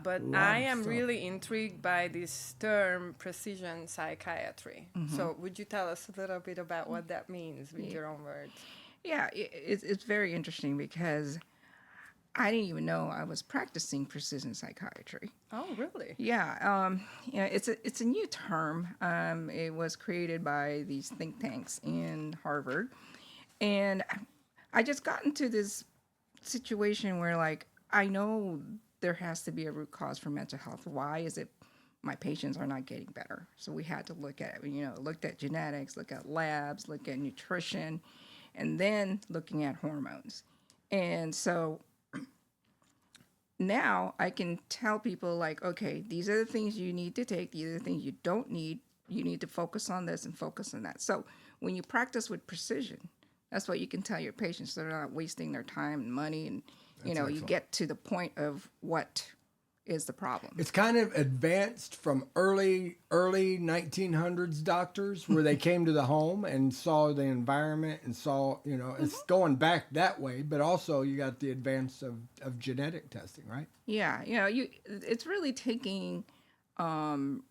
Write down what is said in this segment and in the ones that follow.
But I am really intrigued by this term, precision psychiatry. So would you tell us a little bit about what that means with your own words? Yeah, it's very interesting because I didn't even know I was practicing precision psychiatry. Oh, really? Yeah, it's a new term. It was created by these think tanks in Harvard, and I just got into this situation where, like, I know there has to be a root cause for mental health. Why is it my patients are not getting better? So we had to look at, looked at genetics, look at labs, look at nutrition, and then looking at hormones. And so now I can tell people, like, okay, these are the things you need to take. These are the things you don't need. You need to focus on this and focus on that. So when you practice with precision, that's what you can tell your patients, so they're not wasting their time and money, and you get to the point of what is the problem. It's kind of advanced from early 1900s doctors, where they came to the home and saw the environment and saw, it's going back that way, but also you got the advance of genetic testing, right? Yeah, it's really taking biomarkers.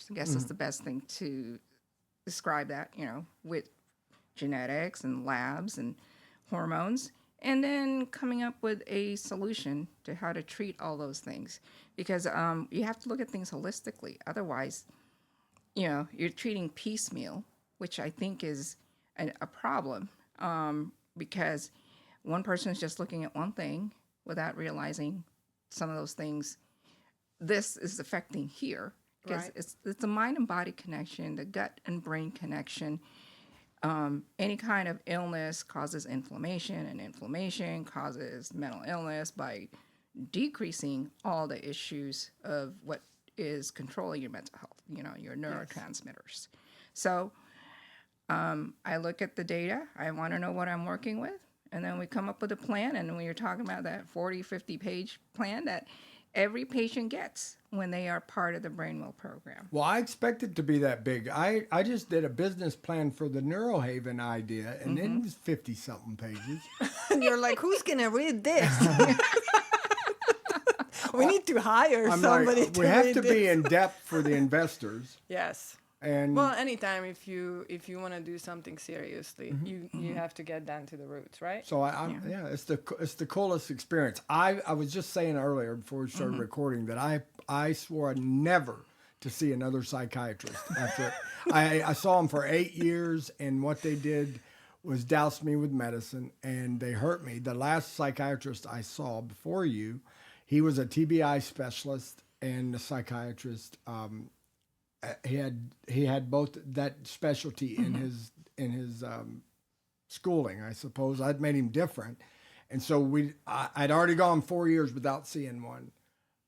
I guess is the best thing to describe that, with genetics and labs and hormones, and then coming up with a solution to how to treat all those things. Because you have to look at things holistically. Otherwise, you're treating piecemeal, which I think is a problem, because one person is just looking at one thing without realizing some of those things. This is affecting here. Because it's the mind and body connection, the gut and brain connection. Any kind of illness causes inflammation, and inflammation causes mental illness by decreasing all the issues of what is controlling your mental health, your neurotransmitters. So I look at the data. I want to know what I'm working with. And then we come up with a plan. And when you're talking about that 40, 50-page plan that every patient gets when they are part of the Brainwell program. Well, I expect it to be that big. I just did a business plan for the Neurohaven idea, and it was 50-something pages. And you're like, who's going to read this? We need to hire somebody to we have read to this. be in depth for the investors. Yes. And well, anytime if you want to do something seriously, you have to get down to the roots, right? So it's the coolest experience. I was just saying earlier before we started recording that I swore never to see another psychiatrist after I saw him for 8 years, and what they did was douse me with medicine, and they hurt me. The last psychiatrist I saw before you, he was a TBI specialist and a psychiatrist. He had both that specialty in his schooling, I suppose. I'd made him different, and so I'd already gone 4 years without seeing one.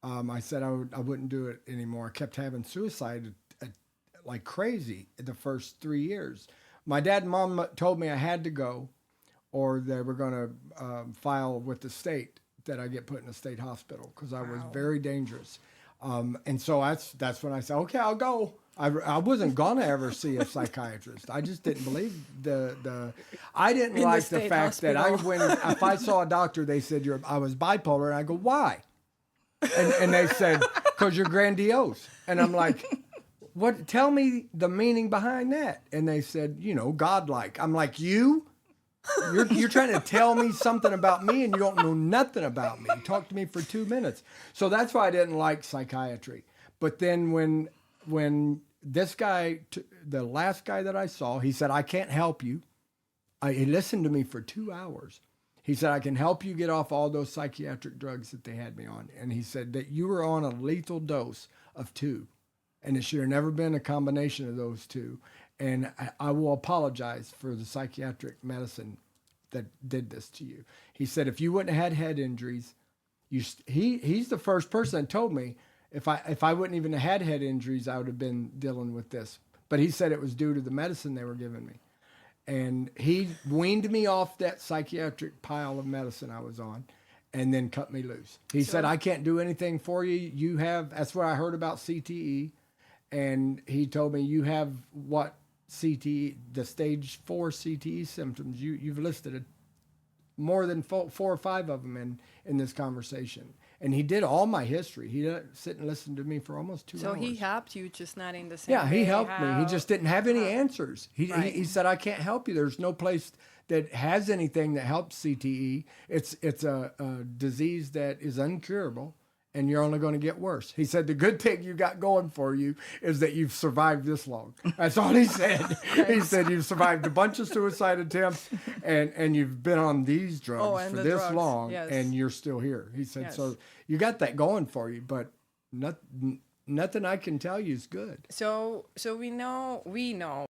I said I wouldn't do it anymore. I kept having suicide like crazy the first 3 years. My dad and mom told me I had to go, or they were going to file with the state that I get put in a state hospital because I was very dangerous. And so that's when I said, okay, I'll go. I wasn't gonna ever see a psychiatrist. I just didn't believe I didn't like the fact that if I saw a doctor, they said I was bipolar, and I go, why? And they said, because you're grandiose. And I'm like, what? Tell me the meaning behind that. And they said, godlike. I'm like, you're trying to tell me something about me, and you don't know nothing about me. Talk to me for 2 minutes. So that's why I didn't like psychiatry. But then when this guy, the last guy that I saw, he said, I can't help you. He listened to me for 2 hours. He said, I can help you get off all those psychiatric drugs that they had me on. And he said that you were on a lethal dose of 2. And it should have never been a combination of those 2. And I will apologize for the psychiatric medicine that did this to you. He said, if you wouldn't have had head injuries, he's the first person that told me if I wouldn't even have had head injuries, I would have been dealing with this. But he said it was due to the medicine they were giving me. And he weaned me off that psychiatric pile of medicine I was on, and then cut me loose. He said, I can't do anything for you. That's where I heard about CTE. And he told me, you have what? CTE, the stage 4 CTE symptoms. You've listed more than 4 or 5 of them in this conversation. And he did all my history. He sit and listen to me for almost 2 hours. So he helped you, just not in the same Yeah, he way helped me. He just didn't have any answers. Right. He said, I can't help you. There's no place that has anything that helps CTE. It's a disease that is incurable, and you're only going to get worse. He said, the good thing you got going for you is that you've survived this long. That's all he said. He said, you've survived a bunch of suicide attempts, and you've been on these drugs for this long, and you're still here. He said, so you got that going for you, but nothing I can tell you is good. So we know